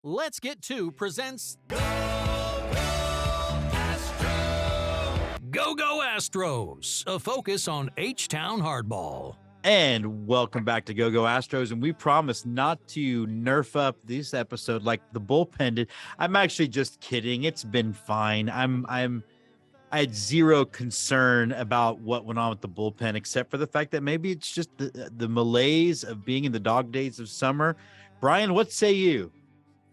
Let's Get To presents Go Go Astros, a focus on H-Town hardball. And welcome back to Go Astros. And we promise not to nerf up this episode like the bullpen did. I'm actually just kidding. It's been fine. I had zero concern about what went on with the bullpen, except for the fact that maybe it's just the malaise of being in the dog days of summer. Brian, what say you?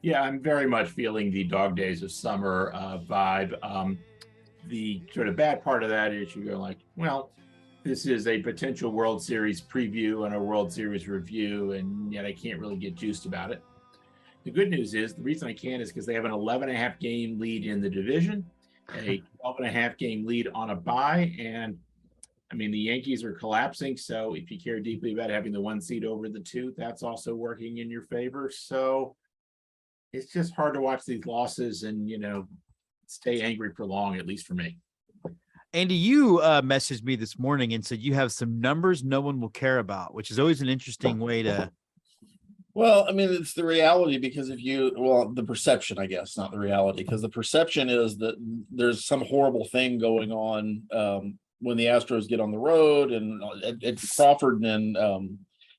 Yeah, I'm very much feeling the dog days of summer vibe. The sort of bad part of that is you go like, well, this is a potential World Series preview and a World Series review, and yet I can't really get juiced about it. The good news is the reason I can is because they have an 11.5 game lead in the division, a 12.5 game lead on a bye, and I mean, the Yankees are collapsing. So if you care deeply about having the 1 seed over the 2, that's also working in your favor. So it's just hard to watch these losses and, stay angry for long, at least for me. Andy, you messaged me this morning and said you have some numbers no one will care about, which is always an interesting way to. Well, I mean, it's the reality because the perception, I guess, not the reality, because the perception is that there's some horrible thing going on when the Astros get on the road and at Crawford and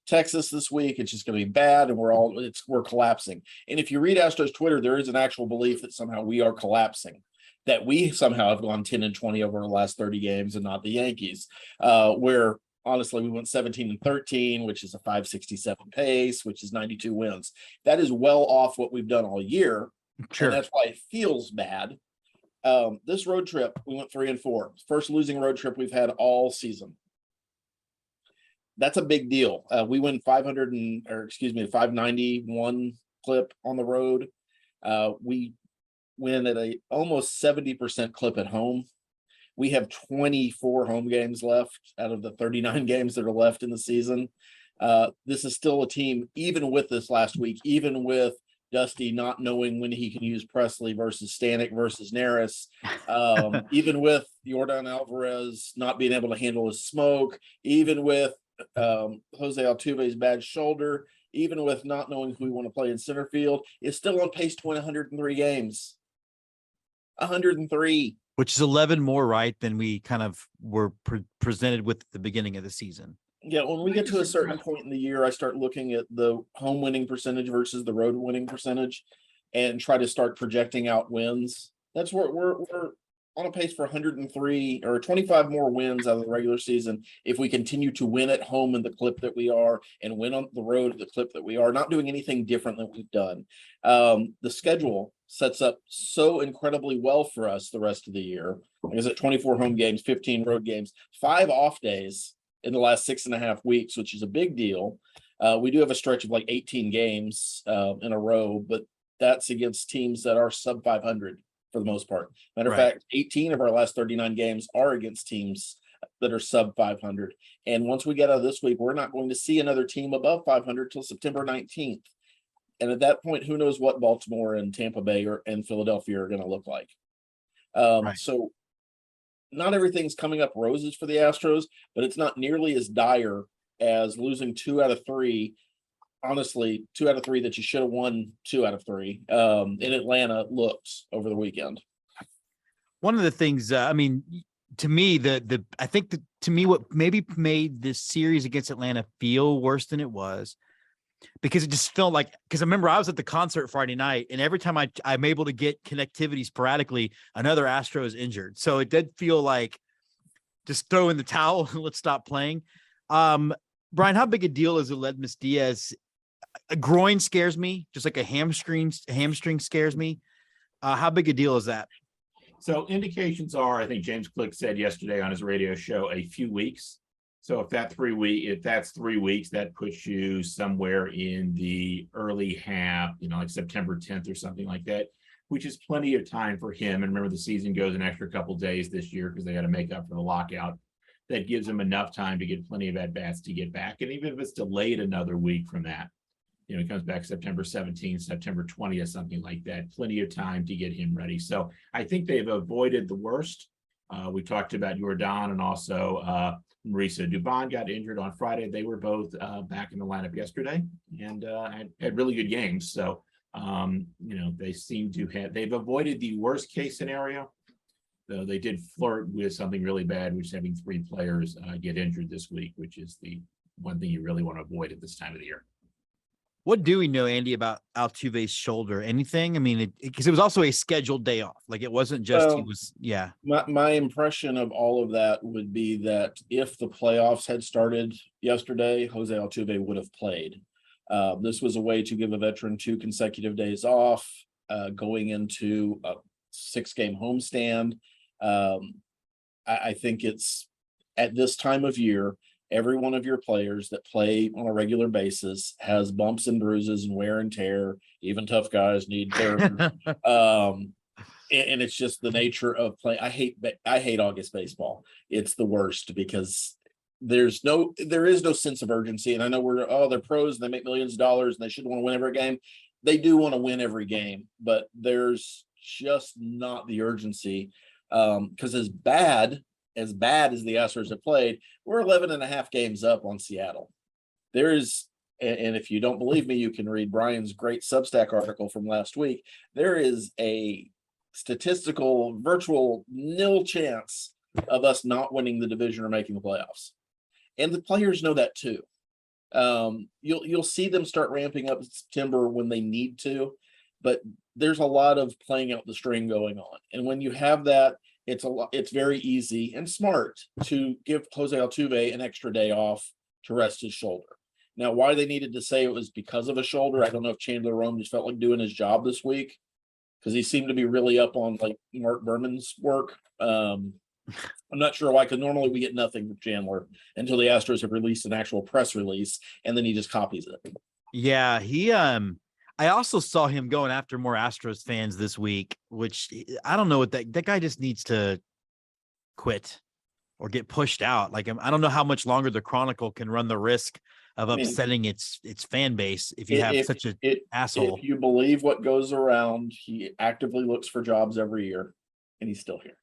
Texas this week. It's just going to be bad, and we're collapsing. And if you read Astros Twitter, there is an actual belief that somehow we are collapsing, that we somehow have gone 10-20 over the last 30 games and not the Yankees, where honestly we went 17-13, which is a 567 pace, which is 92 wins. That is well off what we've done all year. Sure. And that's why it feels bad. This road trip, we went 3-4. First losing road trip we've had all season. That's a big deal. We win 591 clip on the road. We win at a almost 70% clip at home. We have 24 home games left out of the 39 games that are left in the season. This is still a team, even with this last week, even with Dusty not knowing when he can use Presley versus Stanek versus Neris, even with Yordan Alvarez not being able to handle his smoke, even with Jose Altuve's bad shoulder, even with not knowing who we want to play in center field, is still on pace to win 103 games. 103. Which is 11 more, right, than we kind of were presented with at the beginning of the season. Yeah, when we get to a certain point in the year, I start looking at the home winning percentage versus the road winning percentage and try to start projecting out wins. That's where we're on a pace for 103 or 25 more wins out of the regular season if we continue to win at home in the clip that we are and win on the road at the clip that we are, not doing anything different than we've done. The schedule sets up so incredibly well for us the rest of the year. Like I said, 24 home games, 15 road games, 5 off days in the last 6.5 weeks, which is a big deal. We do have a stretch of like 18 games in a row, but that's against teams that are sub 500 for the most part. Matter of fact, 18 of our last 39 games are against teams that are sub 500. And once we get out of this week, we're not going to see another team above 500 till September 19th. And at that point, who knows what Baltimore and Tampa Bay and Philadelphia are going to look like. So not everything's coming up roses for the Astros, but it's not nearly as dire as losing 2 out of 3. Honestly, 2 out of 3 that you should have won 2 out of 3 in Atlanta looks over the weekend. One of the things, to me, what maybe made this series against Atlanta feel worse than it was, because it just felt like, because I remember I was at the concert Friday night, and every time I'm able to get connectivity sporadically, another Astro is injured. So it did feel like just throw in the towel and let's stop playing. Brian, how big a deal is Aledmys Diaz? A groin scares me, just like a hamstring scares me. How big a deal is that? So indications are, I think James Click said yesterday on his radio show, a few weeks. So if that's 3 weeks, that puts you somewhere in the early half, like September 10th or something like that, which is plenty of time for him. And remember, the season goes an extra couple days this year because they got to make up for the lockout. That gives him enough time to get plenty of at-bats to get back. And even if it's delayed another week from that, he comes back September 17th, September 20th, something like that, plenty of time to get him ready. So I think they've avoided the worst. We talked about Yordan and also Marisa Dubon got injured on Friday. They were both back in the lineup yesterday and had really good games. So They seem to they've avoided the worst case scenario, though they did flirt with something really bad, which is having 3 players get injured this week, which is the one thing you really want to avoid at this time of the year. What do we know, Andy, about Altuve's shoulder? Anything? I mean, because it was also a scheduled day off. Like it wasn't just he was. Yeah. My impression of all of that would be that if the playoffs had started yesterday, Jose Altuve would have played. This was a way to give a veteran 2 consecutive days off, going into a 6-game homestand. I think it's at this time of year, every one of your players that play on a regular basis has bumps and bruises and wear and tear. Even tough guys need therapy. And it's just the nature of play. I hate August baseball. It's the worst because there is no sense of urgency. And I know they're pros and they make millions of dollars and they should want to win every game. They do want to win every game, but there's just not the urgency. Because as bad as the Astros have played, we're 11 and a half games up on Seattle. There is, and if you don't believe me, you can read Brian's great Substack article from last week. There is a statistical virtual nil chance of us not winning the division or making the playoffs. And the players know that too. You'll see them start ramping up in September when they need to, but there's a lot of playing out the string going on. And when you have that, it's very easy and smart to give Jose Altuve an extra day off to rest his shoulder. Now, why they needed to say it was because of a shoulder, I don't know if Chandler Rome just felt like doing his job this week because he seemed to be really up on like Mark Berman's work. I'm not sure why, because normally we get nothing from Chandler until the Astros have released an actual press release, and then he just copies it. Yeah, I also saw him going after more Astros fans this week, which I don't know what that guy just needs to quit or get pushed out. Like, I don't know how much longer the Chronicle can run the risk of upsetting its fan base if you have such an asshole. If you believe what goes around, he actively looks for jobs every year, and he's still here.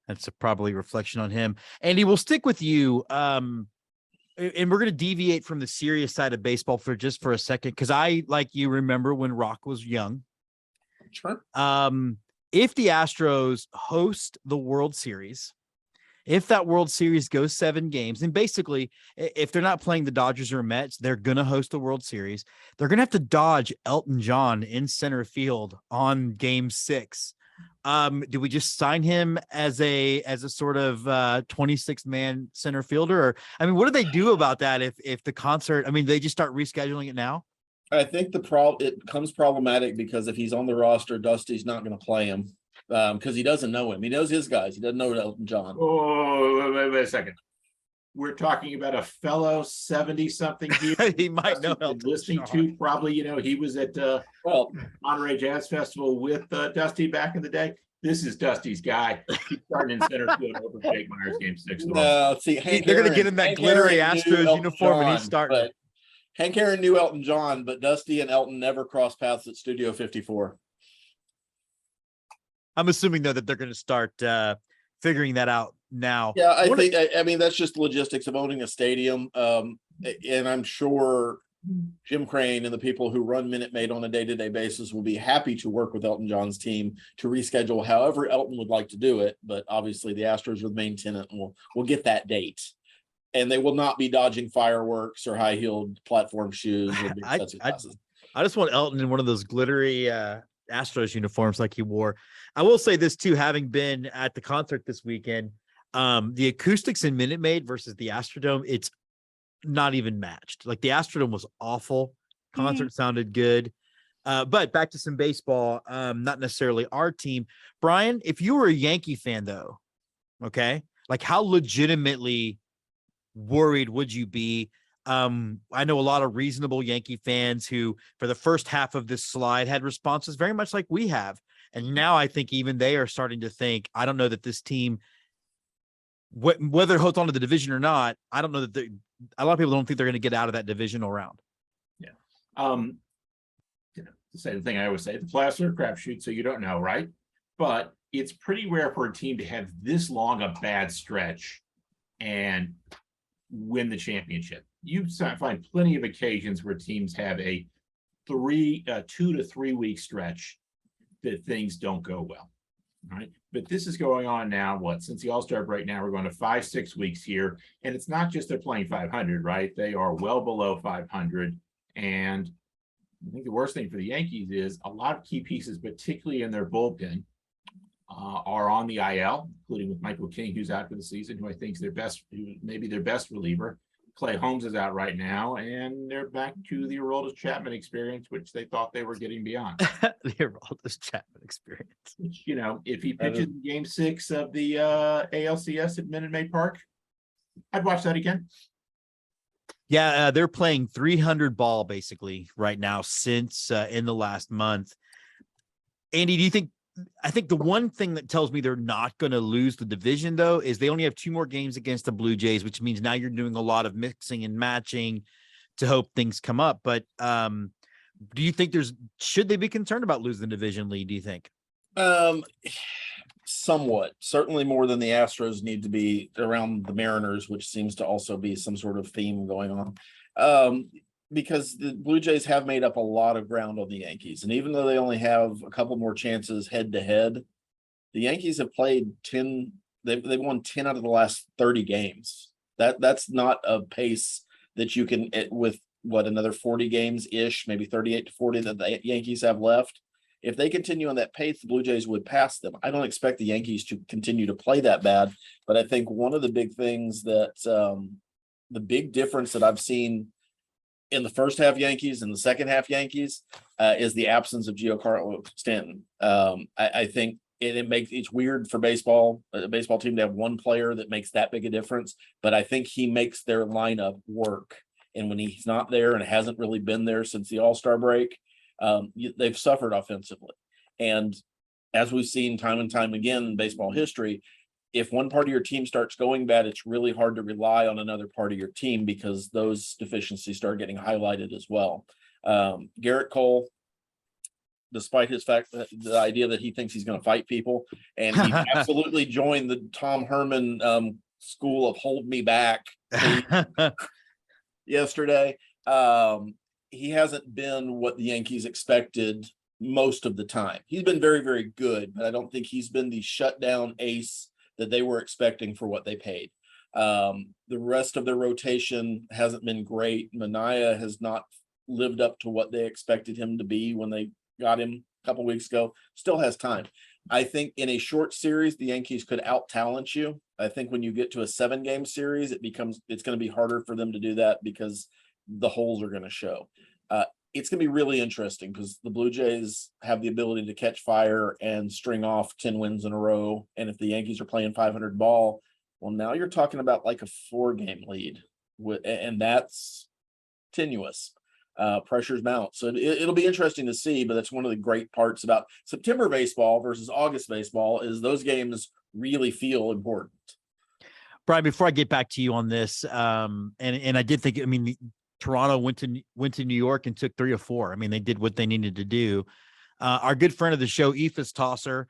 That's probably a reflection on him. Andy, we'll stick with you. And we're going to deviate from the serious side of baseball for a second, because I, like you, remember when Rock was young. Sure. If the Astros host the World Series, if that World Series goes 7 games, and basically, if they're not playing the Dodgers or Mets, they're going to host the World Series. They're going to have to dodge Elton John in center field on Game 6. Do we just sign him as a sort of 26-man center fielder? Or, I mean, what do they do about that if the concert, I mean, they just start rescheduling it now? I think it becomes problematic because if he's on the roster, Dusty's not going to play him because he doesn't know him. He knows his guys. He doesn't know Elton John. Oh, wait a second. We're talking about a fellow 70-something here. He might know Elton listening John. to probably, he was at Monterey Jazz Festival with Dusty back in the day. This is Dusty's guy. He's starting in center field over Jake Myers Game 6. No, see, they're going to get in that glittery Astros uniform and he's starting. Hank Aaron knew Elton John, but Dusty and Elton never crossed paths at Studio 54. I'm assuming, though, that they're going to start figuring that out now. Yeah, I mean, that's just logistics of owning a stadium. And I'm sure Jim Crane and the people who run Minute Maid on a day-to-day basis will be happy to work with Elton John's team to reschedule however Elton would like to do it. But obviously the Astros are the main tenant and we'll get that date. And they will not be dodging fireworks or high-heeled platform shoes or big sets of glasses. I just want Elton in one of those glittery Astros uniforms like he wore. I will say this too, having been at the concert this weekend, the acoustics in Minute Maid versus the Astrodome, it's not even matched. Like the Astrodome was awful. Concert sounded good. But back to some baseball, not necessarily our team. Brian, if you were a Yankee fan though, okay, like how legitimately worried would you be? I know a lot of reasonable Yankee fans who, for the first half of this slide, had responses very much like we have. And now I think even they are starting to think, I don't know that this team, whether it holds on to the division or not, I don't know that a lot of people don't think they're going to get out of that divisional round. Yeah. To say the thing I always say, the playoffs are a crapshoot, so you don't know, right? But it's pretty rare for a team to have this long a bad stretch and win the championship. You find plenty of occasions where teams have a 2 to 3 week stretch that things don't go well. All right. But this is going on now, since the All-Star break now, we're going to 5-6 weeks here. And it's not just they're playing 500, right? They are well below 500. And I think the worst thing for the Yankees is a lot of key pieces, particularly in their bullpen, are on the IL, including with Michael King, who's out for the season, who I think is maybe their best reliever. Clay Holmes is out right now, and they're back to the Aroldis Chapman experience, which they thought they were getting beyond. The Aroldis Chapman experience. Which, if he pitches in Game 6 of the ALCS at Minute Maid Park, I'd watch that again. Yeah, they're playing 300 ball basically right now since in the last month. Andy, do you think? I think the one thing that tells me they're not going to lose the division, though, is they only have 2 more games against the Blue Jays, which means now you're doing a lot of mixing and matching to hope things come up. But do you think should they be concerned about losing the division lead, do you think? Somewhat, certainly more than the Astros need to be around the Mariners, which seems to also be some sort of theme going on. Because the Blue Jays have made up a lot of ground on the Yankees. And even though they only have a couple more chances head to head, the Yankees have played 10, they've won 10 out of the last 30 games. That's not a pace that you can, with another 40 games ish, maybe 38 to 40 that the Yankees have left. If they continue on that pace, the Blue Jays would pass them. I don't expect the Yankees to continue to play that bad, but I think one of the big things that the big difference that I've seen in the first half Yankees and the second half Yankees is the absence of Giancarlo Stanton. I think it's weird for a baseball team to have one player that makes that big a difference, but I think he makes their lineup work. And when he's not there and hasn't really been there since the All-Star break, they've suffered offensively. And as we've seen time and time again in baseball history, if one part of your team starts going bad, it's really hard to rely on another part of your team because those deficiencies start getting highlighted as well. Garrett Cole, despite his fact that the idea that he thinks he's going to fight people, and he absolutely joined the Tom Herman school of hold me back yesterday. He hasn't been what the Yankees expected most of the time. He's been very, very good, but I don't think he's been the shutdown ace that they were expecting for what they paid. The rest of their rotation hasn't been great. Manaea has not lived up to what they expected him to be when they got him a couple weeks ago. Still has time. I think in a short series, the Yankees could out-talent you. I think when you get to a 7-game series, it's going to be harder for them to do that because the holes are going to show. It's going to be really interesting because the Blue Jays have the ability to catch fire and string off 10 wins in a row. And if the Yankees are playing 500 ball, well, now you're talking about like a 4-game lead, and that's tenuous. Pressures mount. So it'll be interesting to see, but that's one of the great parts about September baseball versus August baseball is those games really feel important. Brian, before I get back to you on this, and I did think, Toronto went to New York and took 3 or 4. They did what they needed to do. Our good friend of the show, Ephus Tosser,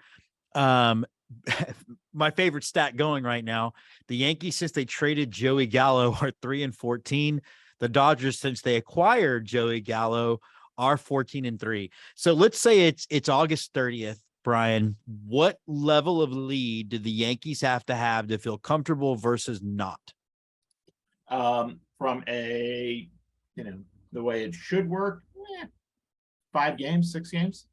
my favorite stat going right now, the Yankees, since they traded Joey Gallo, are 3-14. The Dodgers, since they acquired Joey Gallo, are 14-3. So let's say it's August 30th, Brian. What level of lead do the Yankees have to feel comfortable versus not? From a, the way it should work, 5 games, 6 games.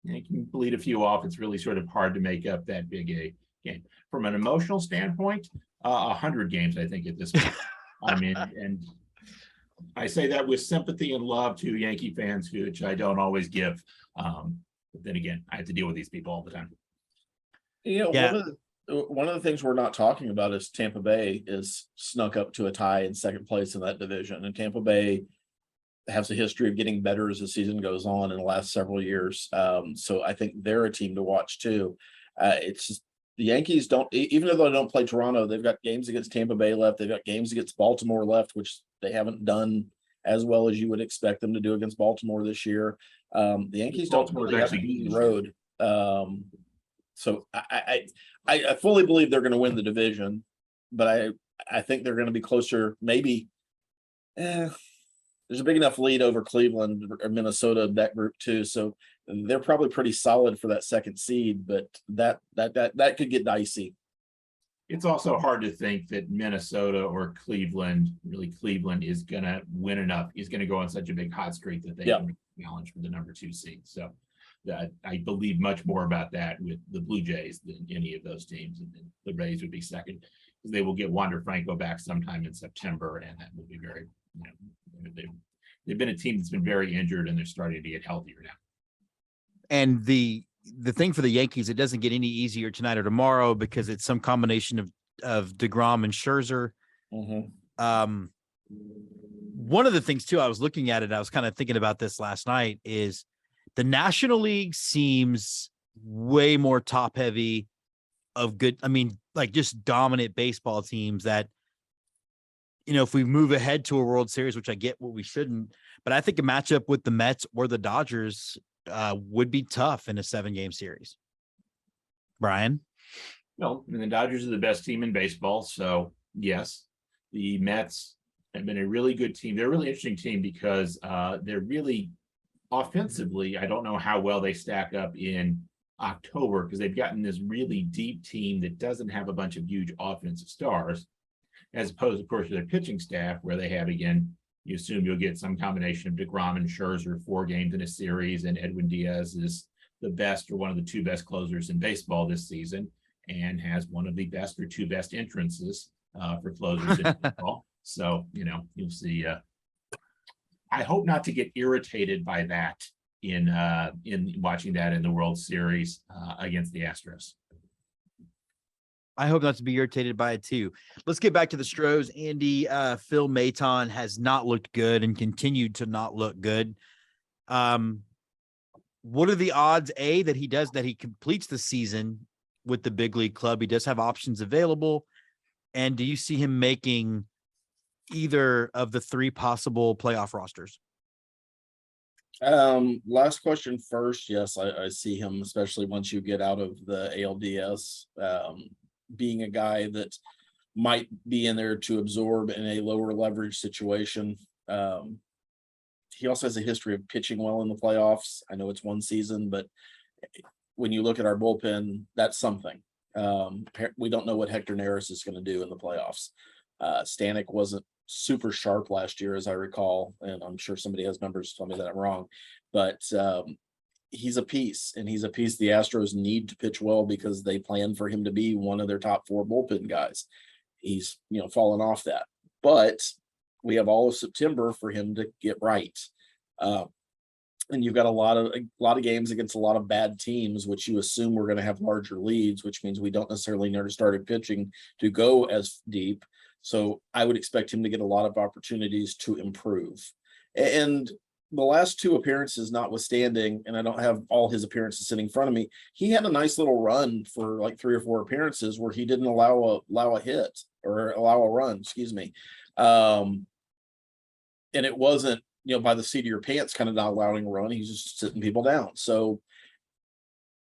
You can bleed a few off. It's really sort of hard to make up that big a game. From an emotional standpoint, 100 games, I think, at this point. And I say that with sympathy and love to Yankee fans, which I don't always give. But then again, I have to deal with these people all the time. One of the things we're not talking about is Tampa Bay is snuck up to a tie in second place in that division. And Tampa Bay has a history of getting better as the season goes on in the last several years. So I think they're a team to watch too. It's just the Yankees even though they don't play Toronto, they've got games against Tampa Bay left. They've got games against Baltimore left, which they haven't done as well as you would expect them to do against Baltimore this year. The Yankees don't really have to be the road. So I fully believe they're going to win the division, but I think they're going to be closer. Maybe it's there's a big enough lead over Cleveland or Minnesota, that group too. So they're probably pretty solid for that second seed, but that could get dicey. It's also hard to think that Minnesota or Cleveland, really Cleveland, is going to win enough. Is going to go on such a big hot streak that they can challenge for the number 2 seed. So I believe much more about that with the Blue Jays than any of those teams. And then the Rays would be second because they will get Wander Franco back sometime in September. And that will be very, they've been a team that's been very injured and they're starting to get healthier now. And the thing for the Yankees, it doesn't get any easier tonight or tomorrow because it's some combination of DeGrom and Scherzer. Mm-hmm. One of the things too, I was looking at it, I was kind of thinking about this last night, is the National League seems way more top heavy of good. I mean, like just dominant baseball teams that, if we move ahead to a World Series, which I get what we shouldn't, but I think a matchup with the Mets or the Dodgers would be tough in a 7-game series. Brian? No, I mean, the Dodgers are the best team in baseball. So yes, the Mets have been a really good team. They're a really interesting team because they're really offensively. I don't know how well they stack up in October because they've gotten this really deep team that doesn't have a bunch of huge offensive stars, as opposed, of course, to their pitching staff, where they have, again, you assume you'll get some combination of DeGrom and Scherzer 4 games in a series, and Edwin Diaz is the best or one of the 2 best closers in baseball this season and has one of the best or 2 best entrances for closers in baseball. So, you'll see. I hope not to get irritated by that in watching that in the World Series against the Astros. I hope not to be irritated by it too. Let's get back to the Stros. Andy, Phil Maton has not looked good and continued to not look good. What are the odds, that he completes the season with the big league club? He does have options available. And do you see him making either of the 3 possible playoff rosters? Last question first. Yes, I see him, especially once you get out of the ALDS. Being a guy that might be in there to absorb in a lower leverage situation. He also has a history of pitching well in the playoffs. I know it's 1 season, but when you look at our bullpen, that's something. We don't know what Hector Neris is going to do in the playoffs. Stanek wasn't super sharp last year, as I recall, and I'm sure somebody has numbers tell me that I'm wrong, but he's a piece, and he's a piece the Astros need to pitch well because they plan for him to be one of their top 4 bullpen guys. He's, fallen off that, but we have all of September for him to get right. And you've got a lot of games against a lot of bad teams, which you assume we're going to have larger leads, which means we don't necessarily know to start pitching to go as deep. So I would expect him to get a lot of opportunities to improve. And the last 2 appearances notwithstanding, and I don't have all his appearances sitting in front of me, he had a nice little run for like 3 or 4 appearances where he didn't allow a hit or allow a run, excuse me. And it wasn't, by the seat of your pants kind of not allowing a run. He's just sitting people down. So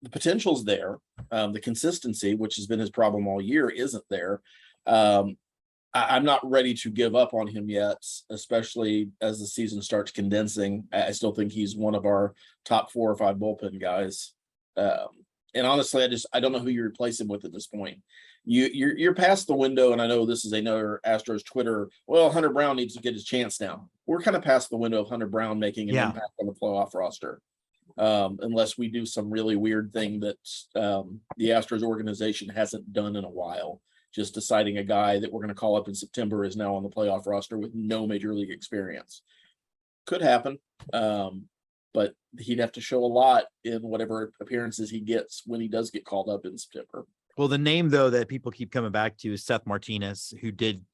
the potential's there. The consistency, which has been his problem all year, isn't there. I'm not ready to give up on him yet, especially as the season starts condensing. I still think he's one of our top 4 or 5 bullpen guys. And honestly, I don't know who you replace him with at this point. You're past the window, and I know this is another Astros Twitter. Well, Hunter Brown needs to get his chance now. We're kind of past the window of Hunter Brown making an impact on the playoff roster, unless we do some really weird thing that the Astros organization hasn't done in a while. Just deciding a guy that we're going to call up in September is now on the playoff roster with no major league experience. Could happen, but he'd have to show a lot in whatever appearances he gets when he does get called up in September. Well, the name, though, that people keep coming back to is Seth Martinez, who did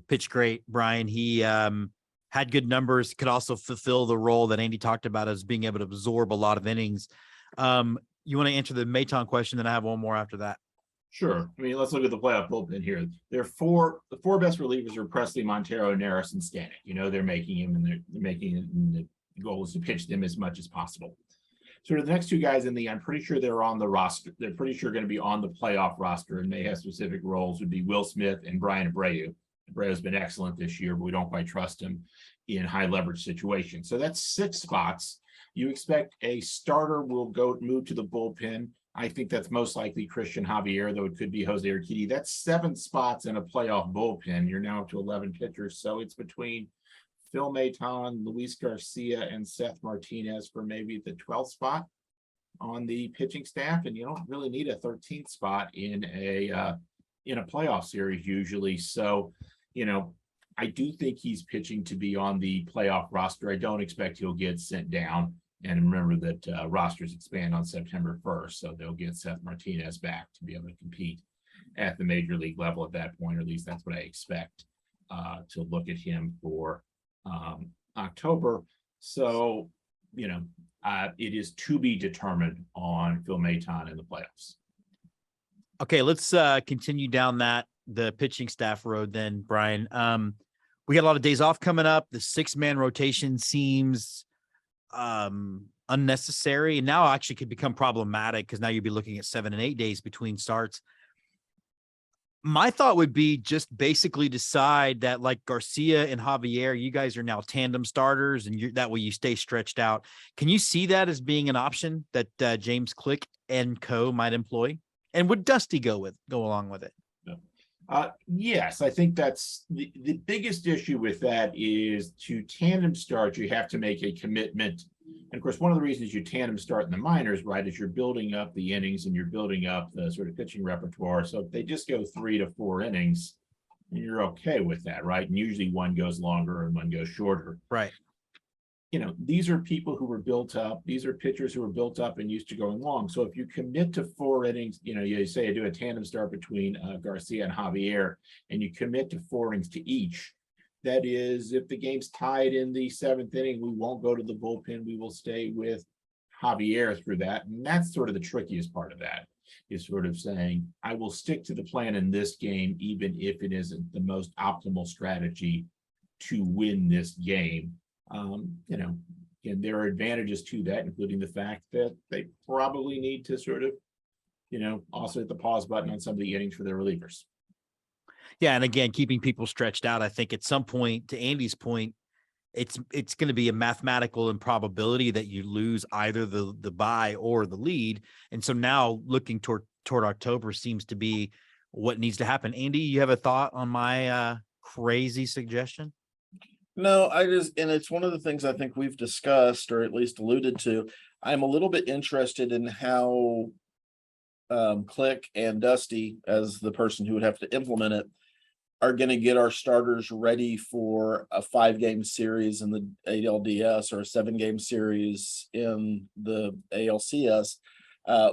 pitch great. Brian, he had good numbers, could also fulfill the role that Andy talked about as being able to absorb a lot of innings. You want to answer the Maton question, then I have one more after that. Sure. I mean, let's look at the playoff bullpen here. The 4 best relievers are Presley, Montero, Neris, and Stanek. They're making him, and they're making it, and the goal is to pitch them as much as possible. So the next 2 guys I'm pretty sure they're on the roster. They're pretty sure going to be on the playoff roster, and they have specific roles, would be Will Smith and Brian Abreu. Abreu's been excellent this year, but we don't quite trust him. in high leverage situations. So that's 6 spots. You expect a starter will move to the bullpen. I think that's most likely Christian Javier, though it could be Jose Urquidy. That's 7 spots in a playoff bullpen. You're now up to 11 pitchers. So it's between Phil Maton, Luis Garcia, and Seth Martinez for maybe the 12th spot on the pitching staff. And you don't really need a 13th spot in a playoff series usually. So, I do think he's pitching to be on the playoff roster. I don't expect he'll get sent down. And remember that rosters expand on September 1st, so they'll get Seth Martinez back to be able to compete at the major league level at that point, or at least that's what I expect to look at him for October. So, it is to be determined on Phil Maton in the playoffs. Okay, let's continue down the pitching staff road then, Brian. We got a lot of days off coming up. The 6-man rotation seems unnecessary, and now actually could become problematic because now you'd be looking at 7 and 8 days between starts. My thought would be just basically decide that, like Garcia and Javier, you guys are now tandem starters, and that way you stay stretched out. Can you see that as being an option that James Click and co might employ? And would Dusty go along with it? Yes, I think that's the biggest issue with that is to tandem start, you have to make a commitment. And of course, one of the reasons you tandem start in the minors, right, is you're building up the innings and you're building up the sort of pitching repertoire. So if they just go 3 to 4 innings, you're okay with that, right? And usually one goes longer and one goes shorter. Right. These are people who were built up. These are pitchers who were built up and used to going long. So if you commit to 4 innings, you say I do a tandem start between Garcia and Javier, and you commit to 4 innings to each. That is, if the game's tied in the 7th inning, we won't go to the bullpen. We will stay with Javier through that. And that's sort of the trickiest part of that, is sort of saying, I will stick to the plan in this game, even if it isn't the most optimal strategy to win this game. And there are advantages to that, including the fact that they probably need to sort of, also hit the pause button on some of the innings for their relievers. Yeah, and again, keeping people stretched out, I think at some point, to Andy's point, it's going to be a mathematical improbability that you lose either the bye or the lead. And so now looking toward October seems to be what needs to happen. Andy, you have a thought on my crazy suggestion? No, and it's one of the things I think we've discussed, or at least alluded to. I'm a little bit interested in how Click and Dusty, as the person who would have to implement it, are going to get our starters ready for a 5-game series in the ALDS or a 7-game series in the ALCS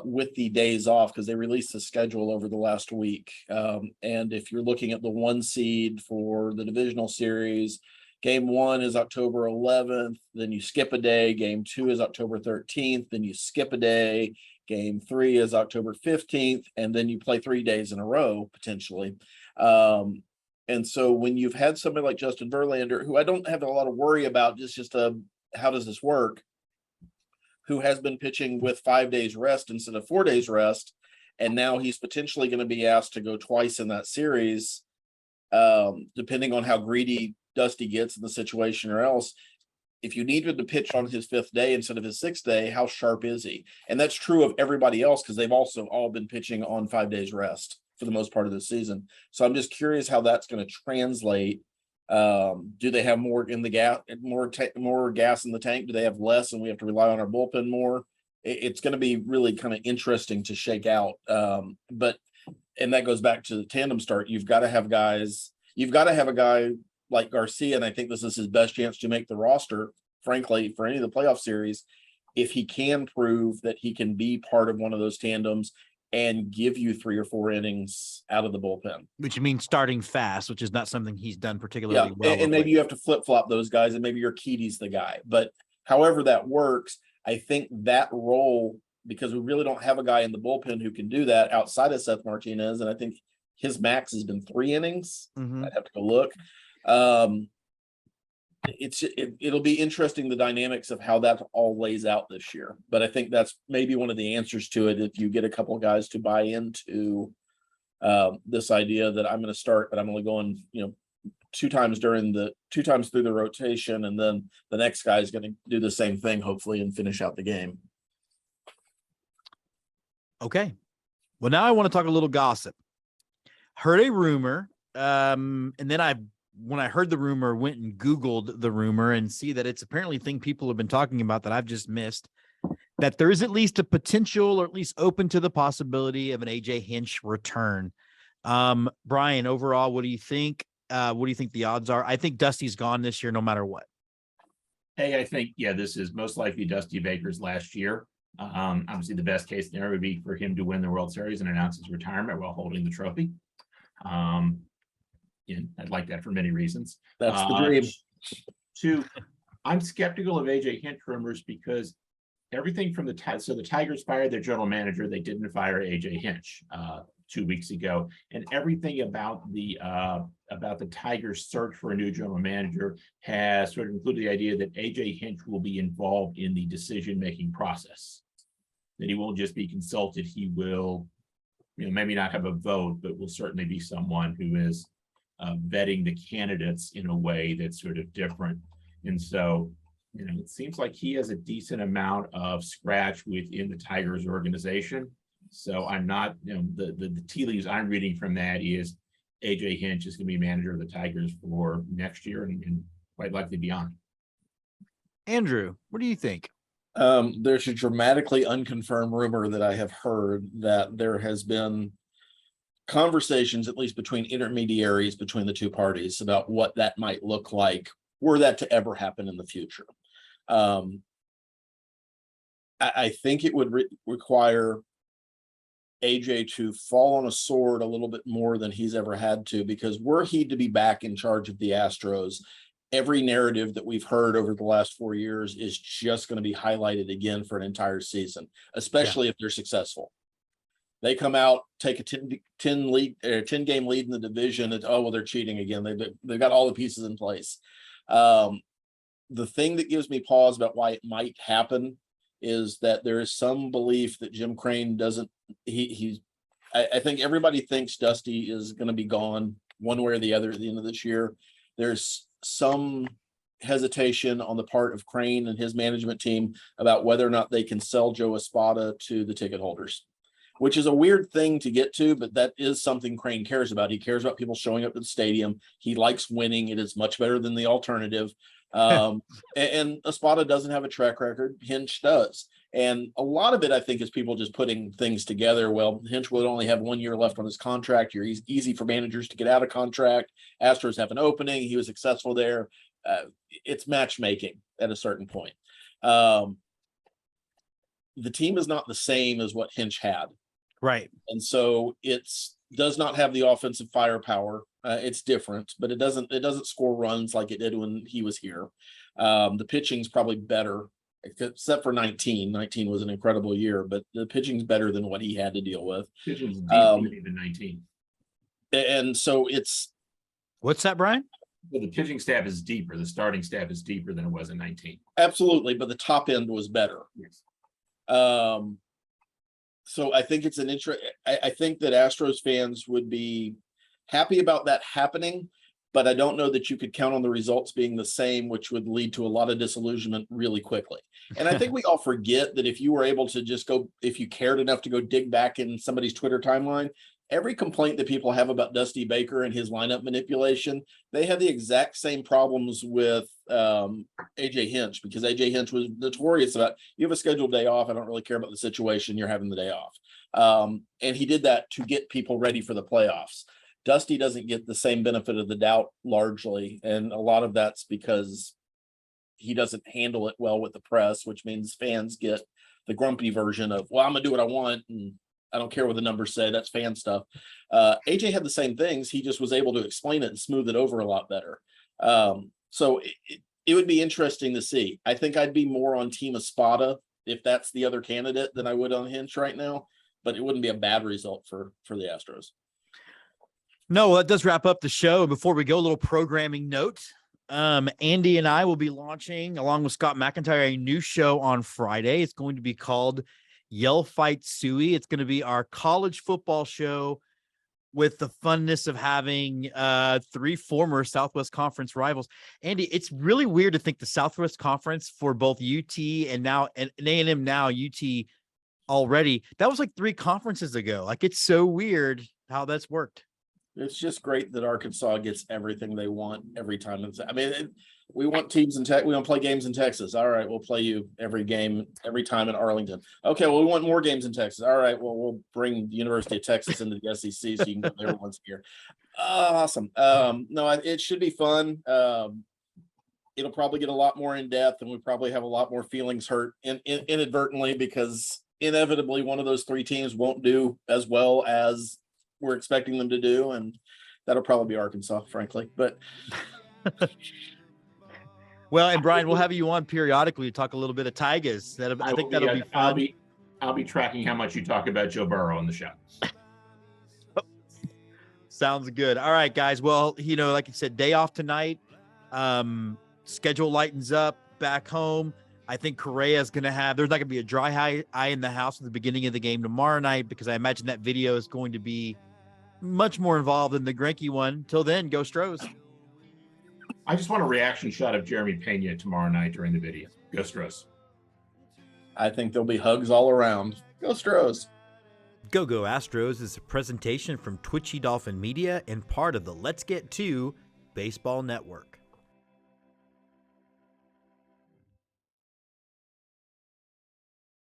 with the days off, because they released the schedule over the last week. And if you're looking at the 1 seed for the divisional series, Game 1 is October 11th, then you skip a day. Game 2 is October 13th, then you skip a day. Game 3 is October 15th, and then you play 3 days in a row, potentially. And so when you've had somebody like Justin Verlander, who I don't have a lot of worry about, just how does this work, who has been pitching with 5 days rest instead of 4 days rest, and now he's potentially going to be asked to go twice in that series, depending on how greedy Dusty gets in the situation or else. If you needed to pitch on his 5th day instead of his 6th day, how sharp is he? And that's true of everybody else, because they've also all been pitching on 5 days rest for the most part of the season. So I'm just curious how that's going to translate. Do they have more in the gas, more gas in the tank? Do they have less, and we have to rely on our bullpen more? It's going to be really kind of interesting to shake out. And that goes back to the tandem start. You've got to have guys. You've got to have a guy like Garcia, and I think this is his best chance to make the roster, frankly, for any of the playoff series, if he can prove that he can be part of one of those tandems and give you 3 or 4 innings out of the bullpen. Which means starting fast, which is not something he's done particularly well. And maybe you have to flip-flop those guys, and maybe your Keaty's the guy. But however that works, I think that role, because we really don't have a guy in the bullpen who can do that outside of Seth Martinez, and I think his max has been 3 innings. Mm-hmm. I'd have to go look. It'll be interesting, the dynamics of how that all lays out this year. But I think that's maybe one of the answers to it, if you get a couple of guys to buy into this idea that I'm going to start, but I'm only going two times through the rotation, and then the next guy is going to do the same thing, hopefully, and finish out the game. Okay. Well, now I want to talk a little gossip. Heard a rumor, and then when I heard the rumor, went and Googled the rumor and see that it's apparently a thing people have been talking about that I've just missed, that there is at least a potential, or at least open to the possibility of an AJ Hinch return. Brian, overall, what do you think? What do you think the odds are? I think Dusty's gone this year, no matter what. Hey, I think, this is most likely Dusty Baker's last year. Obviously the best case scenario would be for him to win the World Series and announce his retirement while holding the trophy. I'd like that for many reasons. That's the dream. Two, I'm skeptical of AJ Hinch rumors because everything from the Tigers fired their general manager. They didn't fire AJ Hinch 2 weeks ago, and everything about the Tigers search for a new general manager has sort of included the idea that AJ Hinch will be involved in the decision-making process. That he won't just be consulted. He will, maybe not have a vote, but will certainly be someone who is vetting the candidates in a way that's sort of different. And so, it seems like he has a decent amount of scratch within the Tigers organization. So I'm not, the tea leaves I'm reading from that is AJ Hinch is going to be manager of the Tigers for next year and quite likely beyond. Andrew, what do you think? There's a dramatically unconfirmed rumor that I have heard that there has been conversations, at least between intermediaries between the two parties, about what that might look like were that to ever happen in the future. I think it would require AJ to fall on a sword a little bit more than he's ever had to, because were he to be back in charge of the Astros, every narrative that we've heard over the last 4 years is just going to be highlighted again for an entire season, especially if they're successful. They come out, take a 10 game lead in the division, and they're cheating again. They've got all the pieces in place. The thing that gives me pause about why it might happen is that there is some belief that Jim Crane doesn't. I think everybody thinks Dusty is going to be gone one way or the other at the end of this year. There's some hesitation on the part of Crane and his management team about whether or not they can sell Joe Espada to the ticket holders, which is a weird thing to get to, but that is something Crane cares about. He cares about people showing up to the stadium. He likes winning. It is much better than the alternative. And Espada doesn't have a track record. Hinch does. And a lot of it, I think, is people just putting things together. Well, Hinch would only have 1 year left on his contract. It's easy for managers to get out of contract. Astros have an opening. He was successful there. It's matchmaking at a certain point. The team is not the same as what Hinch had. Right. And so does not have the offensive firepower. It's different, but it doesn't score runs like it did when he was here. The pitching's probably better, except for 19. 19 was an incredible year, but the pitching's better than what he had to deal with. Pitching's deeper than 19. And so what's that, Brian? Well, the pitching staff is deeper. The starting staff is deeper than it was in 19. Absolutely, but the top end was better. Yes. So I think it's an interest. I think that Astros fans would be happy about that happening, but I don't know that you could count on the results being the same, which would lead to a lot of disillusionment really quickly. And I think we all forget that if you were able to just go, if you cared enough to go dig back in somebody's Twitter timeline, every complaint that people have about Dusty Baker and his lineup manipulation, they had the exact same problems with AJ Hinch, because AJ Hinch was notorious about, you have a scheduled day off, I don't really care about the situation, you're having the day off. And he did that to get people ready for the playoffs. Dusty doesn't get the same benefit of the doubt largely, and a lot of that's because he doesn't handle it well with the press, which means fans get the grumpy version of, well, I'm gonna do what I want and I don't care what the numbers say. That's fan stuff. AJ had the same things. He just was able to explain it and smooth it over a lot better. So it would be interesting to see. I think I'd be more on Team Espada if that's the other candidate than I would on Hinch right now, but it wouldn't be a bad result for the Astros. No, that does wrap up the show. Before we go, a little programming note. Andy and I will be launching, along with Scott McIntyre, a new show on Friday. It's going to be called Yell Fight Suey. It's going to be our college football show with the funness of having three former Southwest Conference rivals. Andy, it's really weird to think the Southwest Conference for both UT and now and A&M now UT already, that was like 3 conferences ago. Like, it's so weird how that's worked. It's just great that Arkansas gets everything they want every time. I mean, we want teams in Texas. We want to play games in Texas. All right, we'll play you every game, every time in Arlington. Okay, well, we want more games in Texas. All right, well, we'll bring the University of Texas into the SEC so you can go there once a year. Awesome. No, it should be fun. It'll probably get a lot more in depth, and we probably have a lot more feelings hurt inadvertently, because inevitably one of those 3 teams won't do as well as we're expecting them to do, and that'll probably be Arkansas, frankly. But well, and Brian, we'll have you on periodically to talk a little bit of Tigers. I think that'll be fun. I'll be tracking how much you talk about Joe Burrow on the show. Sounds good. All right, guys. Well, like you said, day off tonight. Schedule lightens up back home. I think Correa is going to there's not going to be a dry eye in the house at the beginning of the game tomorrow night, because I imagine that video is going to be much more involved than the Greinke one. Till then, go Astros. I just want a reaction shot of Jeremy Pena tomorrow night during the video. Go Astros. I think there'll be hugs all around. Go Astros. Go Astros is a presentation from Twitchy Dolphin Media and part of the Let's Get To Baseball Network.